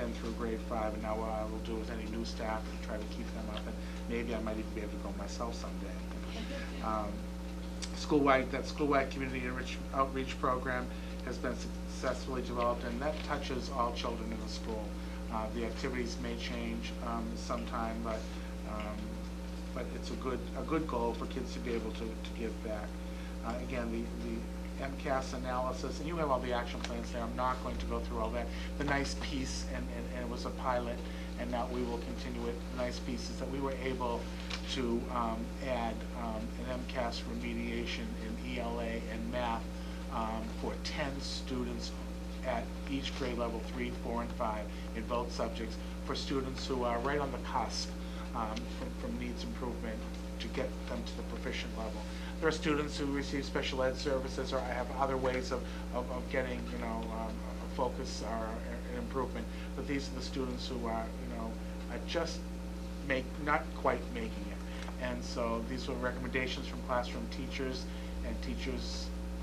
been through grade 5, and now what I will do with any new staff and try to keep them up, and maybe I might even be able to go myself someday. That school-wide community outreach program has been successfully developed, and that touches all children in the school. The activities may change sometime, but it's a good goal for kids to be able to give back. Again, the MCAS analysis, and you have all the action plans there. I'm not going to go through all that. The nice piece, and it was a pilot, and now we will continue it. The nice piece is that we were able to add an MCAS remediation in ELA and math for 10 students at each grade level, 3, 4, and 5, in both subjects, for students who are right on the cusp from needs improvement to get them to the proficient level. There are students who receive special ed services or have other ways of getting, a focus or an improvement, but these are the students who are, just not quite making it. And so these were recommendations from classroom teachers, and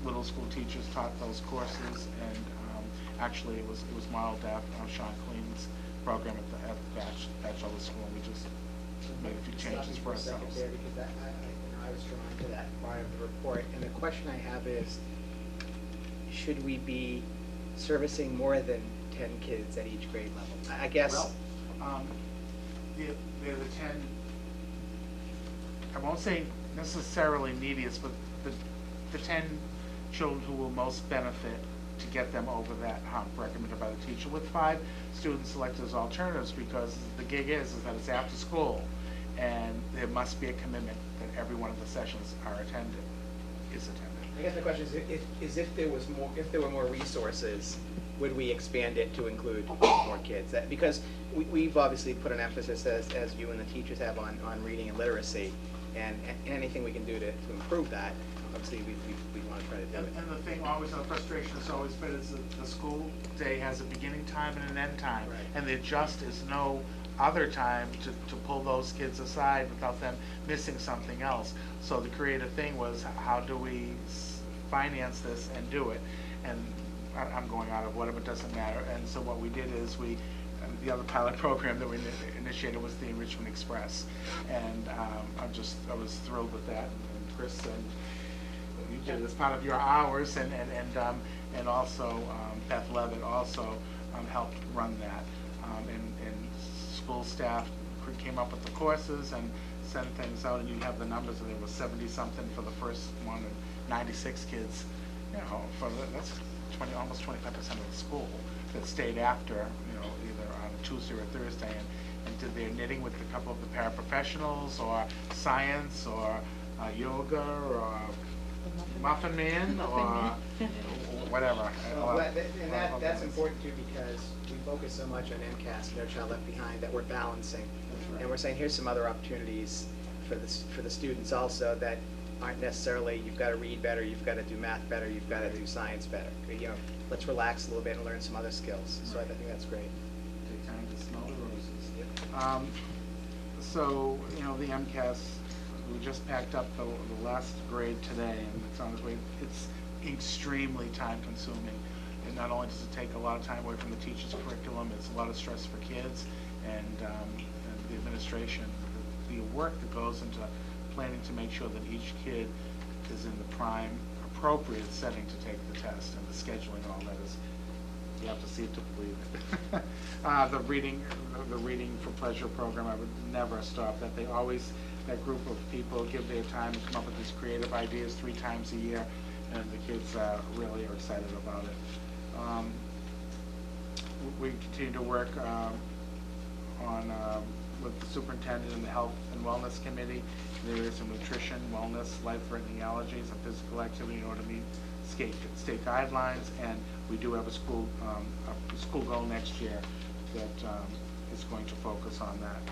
little school teachers taught those courses, and actually it was modeled after Sean Klein's program at the bachelor school, and we just made a few changes for ourselves. There, because I was drawn to that part of the report, and the question I have is, should we be servicing more than 10 kids at each grade level? I guess. Well, they're the 10. I won't say necessarily neediest, but the 10 children who will most benefit to get them over that hump, recommended by the teacher, with 5 students selected as alternatives, because the gig is that it's after school, and there must be a commitment that every one of the sessions is attended. I guess the question is if there were more resources, would we expand it to include more kids? Because we've obviously put an emphasis, as you and the teachers have, on reading and literacy, and anything we can do to improve that, obviously we want to try to do it. And the thing always, the frustration has always been, is that the school day has a beginning time and an end time, right, and there just is no other time to pull those kids aside without them missing something else. So the creative thing was, how do we finance this and do it? And I'm going out of whatever, it doesn't matter. And so what we did is the other pilot program that we initiated was the Enrichment Express, and I was thrilled with that. And Chris, and you did it as part of your hours, and also Beth Levitt also helped run that, and school staff came up with the courses and sent things out, and you have the numbers, and there was 70-something for the first one, and 96 kids, that's almost 25% of the school that stayed after, either on a Tuesday or a Thursday, and did their knitting with a couple of the paraprofessionals, or science, or yoga, or Muffin Man, or whatever. That's important too, because we focus so much on MCAS, No Child Left Behind, that we're balancing, right, and we're saying here's some other opportunities for the students also that aren't necessarily you've got to read better, you've got to do math better, you've got to do science better. Let's relax a little bit and learn some other skills. So I think that's great. Take time to smell the roses. Yep. So the MCAS, we just packed up the last grade today, and it's on its way. It's extremely time consuming, and not only does it take a lot of time away from the teacher's curriculum, it's a lot of stress for kids and the administration. The work that goes into planning to make sure that each kid is in the prime appropriate setting to take the test, and the scheduling, all that is, you have to see it to believe it. The reading for pleasure program, I would never stop that. That group of people give their time to come up with these creative ideas 3 times a year, and the kids really are excited about it. We continue to work with the superintendent and the health and wellness committee. There is some nutrition, wellness, life-threatening allergies, and physical activity in order to meet state guidelines. And we do have a school goal next year that is going to focus on that.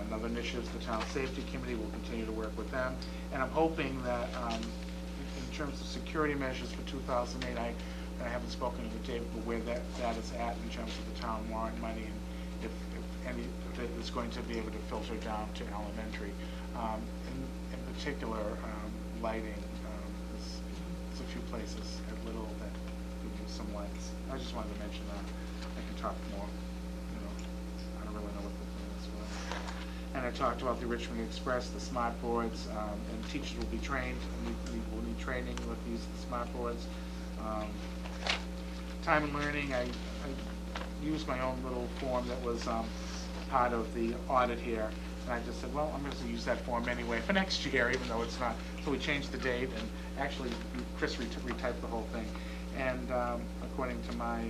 Another initiative is the town safety committee. We'll continue to work with them. And I'm hoping that in terms of security measures for 2008, I haven't spoken with David, but where that is at in terms of the town warrant money, and if it is going to be able to filter down to elementary. In particular, lighting. There's a few places at Little that could use some lights. I just wanted to mention that. I can talk more. talked about the Richmond Express, the smart boards, and teachers will be trained. We will need training with the use of the smart boards. Time and learning, I used my own little form that was part of the audit here. And I just said, well, I'm going to use that form anyway for next year, even though it's not. So we changed the date, and actually Chris retyped the whole thing. And according to my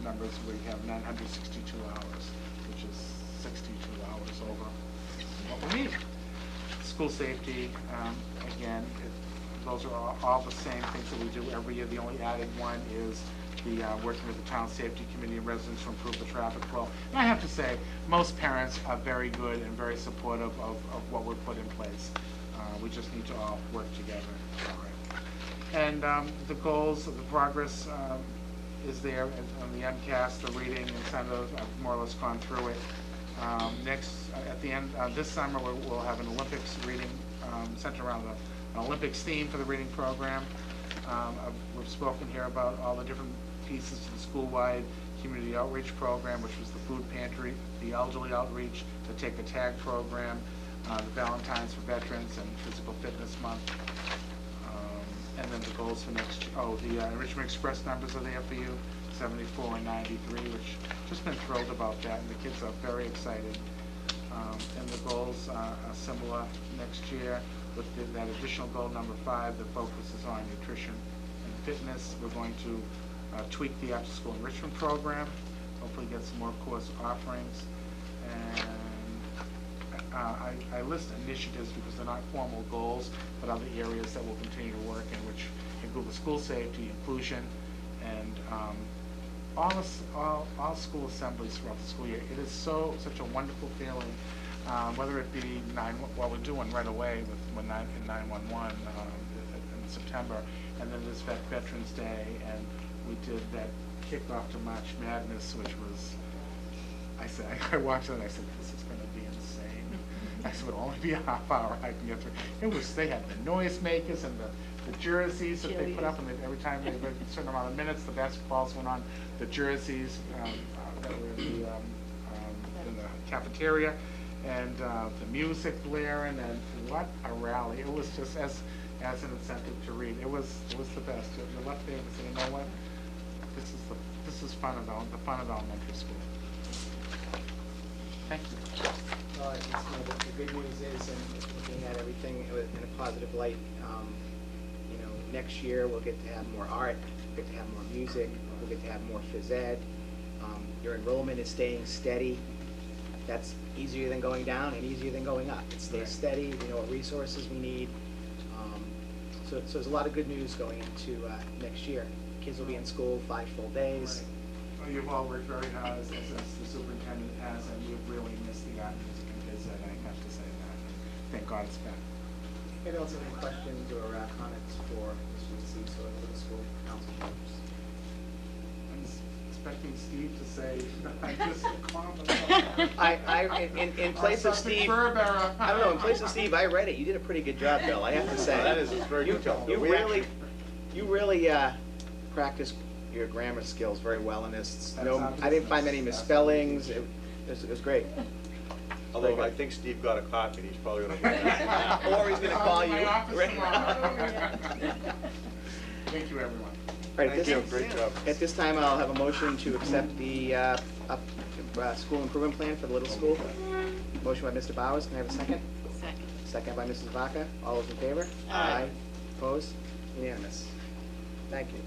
numbers, we have 962 hours, which is 62 hours over what we need. School safety, again, those are all the same things that we do every year. The only added one is the working with the Town Safety Committee and residents to improve the traffic flow. And I have to say, most parents are very good and very supportive of what we're put in place. We just need to all work together. All right. And the goals, the progress is there on the MCAS, the reading incentive. I've more or less gone through it. Next, at the end, this summer, we'll have an Olympics reading centered around an Olympics theme for the reading program. We've spoken here about all the different pieces to the school-wide community outreach program, which was the food pantry, the elderly outreach, the Take the Tag program, the Valentine's for Veterans, and Physical Fitness Month. And then the goals for next year. Oh, the Richmond Express numbers are there for you, 74 and 93, which just been thrilled about that, and the kids are very excited. And the goals are similar next year with that additional goal number 5 that focuses on nutrition and fitness. We're going to tweak the after school enrichment program, hopefully get some more course offerings. And I list initiatives because they're not formal goals, but other areas that we'll continue to work in, which include the school safety, inclusion, and all school assemblies throughout the school year. It is such a wonderful feeling, whether it be what we're doing right away with in 911 in September, and then this Veterans Day, and we did that kickoff to March Madness, which was, I watched it and I said, this is going to be insane. I said, it'll only be a half hour I can get through. They had the noise makers and the jerseys that they put up, and every time they read a certain amount of minutes, the basketballs went on the jerseys that were in the cafeteria, and the music blaring, and what a rally. It was just as an incentive to read. It was the best. You left there and said, you know what? This is fun the fun of elementary school. Thank you. Well, I guess, the good news is, and looking at everything in a positive light, next year we'll get to have more art, we'll get to have more music, we'll get to have more phys ed. Your enrollment is staying steady. That's easier than going down and easier than going up. It stays steady. We know what resources we need. So there's a lot of good news going into next year. Kids will be in school 5 full days. Right. Well, you've all worked very hard, as the superintendent has, and we've really missed the art, music, and phys ed. I have to say that. Thank God it's back. Anybody else have any questions or comments for Mr. Lucis or the middle school council members? I'm expecting Steve to say, I just comment. In place of Steve, I don't know, in place of Steve, I read it. You did a pretty good job, Bill, I have to say. That is very good job. You really practiced your grammar skills very well in this. I didn't find many misspellings. It was great. Although I think Steve got a copy, and he's probably going to. Or he's going to call you. Thank you, everyone. Right, Thank you, great job. At this time, I'll have a motion to accept the school improvement plan for the little school. Motion by Mr. Bowers, can I have a second? Second. Second by Mrs. Vaca. All those in favor? Aye. Opposed? Unanimous. Thank you.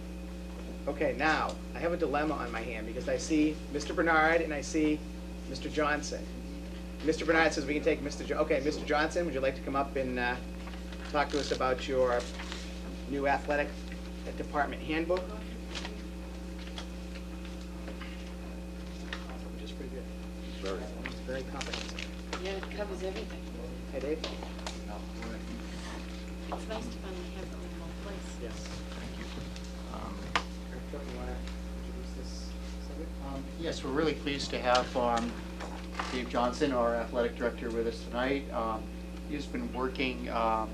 Okay, now, I have a dilemma on my hand because I see Mr. Bernard and I see Mr. Johnson. Mr. Bernard says we can take Mr. Okay, Mr. Johnson, would you like to come up and talk to us about your new athletic department handbook? Which is pretty good. It's very comprehensive. Yeah, it covers everything. Hey, Dave? It's nice to finally have it all in one place. Yes. Thank you. Eric, you want to introduce this subject? Yes, we're really pleased to have Dave Johnson, our athletic director, with us tonight. He's been working, well,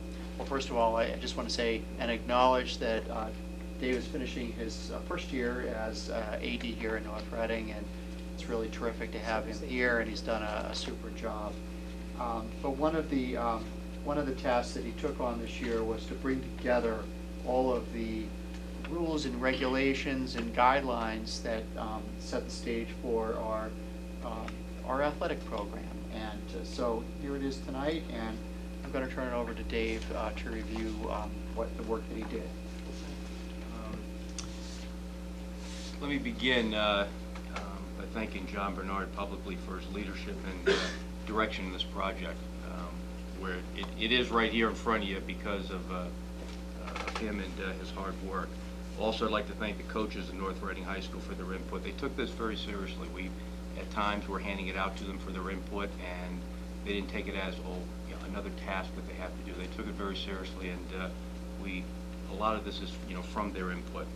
first of all, I just want to say and acknowledge that Dave is finishing his first year as AD here in North Reading, and it's really terrific to have him here, and he's done a super job. But one of the tasks that he took on this year was to bring together all of the rules and regulations and guidelines that set the stage for our athletic program. And so here it is tonight, and I'm going to turn it over to Dave to review what the work that he did. Let me begin by thanking John Bernard publicly for his leadership and direction in this project, where it is right here in front of you because of him and his hard work. Also, I'd like to thank the coaches at North Reading High School for their input. They took this very seriously. We, at times, were handing it out to them for their input, and they didn't take it as, another task that they have to do. They took it very seriously, and a lot of this is, from their input.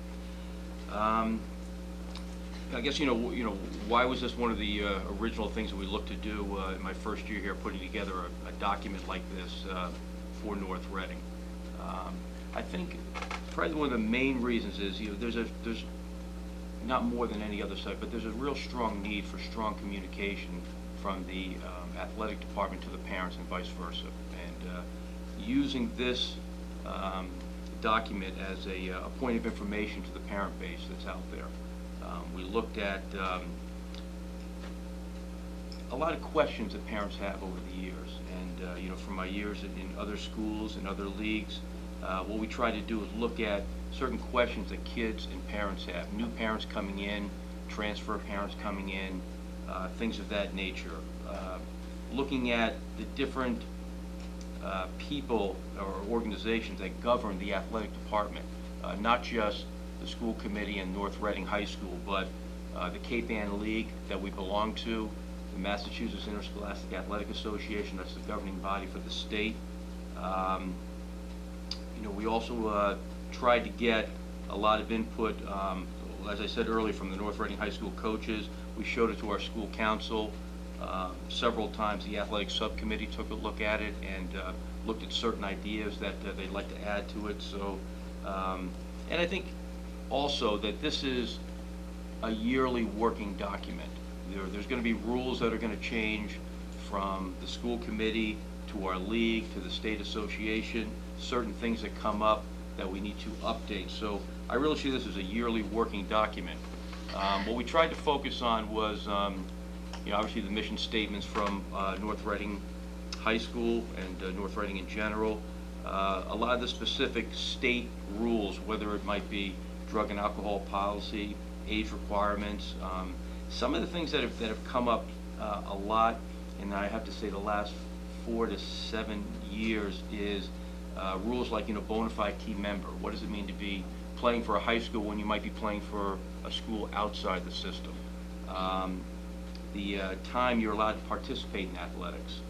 I guess, why was this one of the original things that we looked to do in my first year here, putting together a document like this for North Reading? I think probably one of the main reasons is, there's not more than any other site, but there's a real strong need for strong communication from the athletic department to the parents and vice versa. And using this document as a point of information to the parent base that's out there. We looked at a lot of questions that parents have over the years, and from my years in other schools and other leagues, what we try to do is look at certain questions that kids and parents have. New parents coming in, transfer parents coming in, things of that nature. Looking at the different people or organizations that govern the athletic department, not just the school committee in North Reading High School, but the Cape Ann League that we belong to, the Massachusetts Interscholastic Athletic Association, that's the governing body for the state. We also tried to get a lot of input, as I said earlier, from the North Reading High School coaches. We showed it to our school council. Several times the athletic subcommittee took a look at it and looked at certain ideas that they'd like to add to it. So, and I think also that this is a yearly working document. There's going to be rules that are going to change from the school committee to our league to the state association, certain things that come up that we need to update. So I really see this as a yearly working document. What we tried to focus on was obviously the mission statements from North Reading High School and North Reading in general. A lot of the specific state rules, whether it might be drug and alcohol policy, age requirements, some of the things that have come up a lot, and I have to say the last 4 to 7 years, is rules like bona fide team member. What does it mean to be playing for a high school when you might be playing for a school outside the system? The time you're allowed to participate in athletics.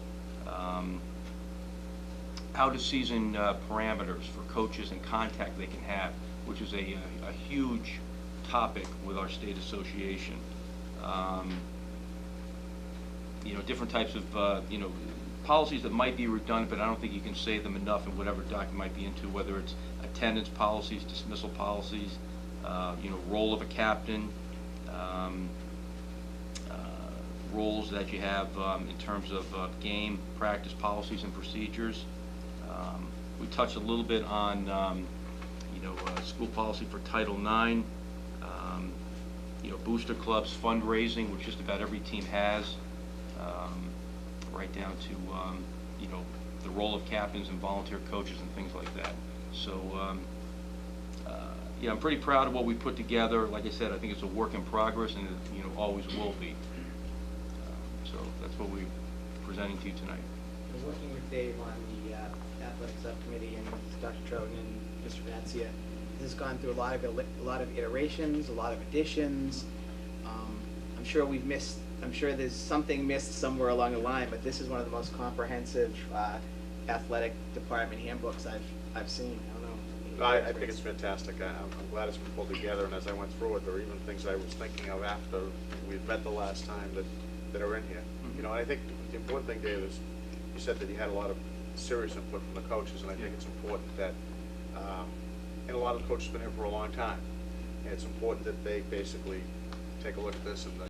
Out of season parameters for coaches and contact they can have, which is a huge topic with our state association. Different types of policies that might be redundant, but I don't think you can say them enough in whatever document might be into, whether it's attendance policies, dismissal policies, role of a captain, roles that you have in terms of game, practice policies and procedures. We touched a little bit on school policy for Title IX, booster clubs, fundraising, which just about every team has, right down to the role of captains and volunteer coaches and things like that. So I'm pretty proud of what we put together. Like I said, I think it's a work in progress, and it always will be. So that's what we're presenting to you tonight. I was working with Dave on the athletic subcommittee, and Dr. Trouton and Mr. Vancia. This has gone through a lot of iterations, a lot of additions. I'm sure there's something missed somewhere along the line, but this is one of the most comprehensive athletic department handbooks I've seen. I don't know. I think it's fantastic. I'm glad it's been pulled together, and as I went through it, there were even things I was thinking of after we'd met the last time that are in here. And I think the important thing, Dave, is you said that you had a lot of serious input from the coaches, and I think it's important that, and a lot of the coaches have been here for a long time, and it's important that they basically take a look at this and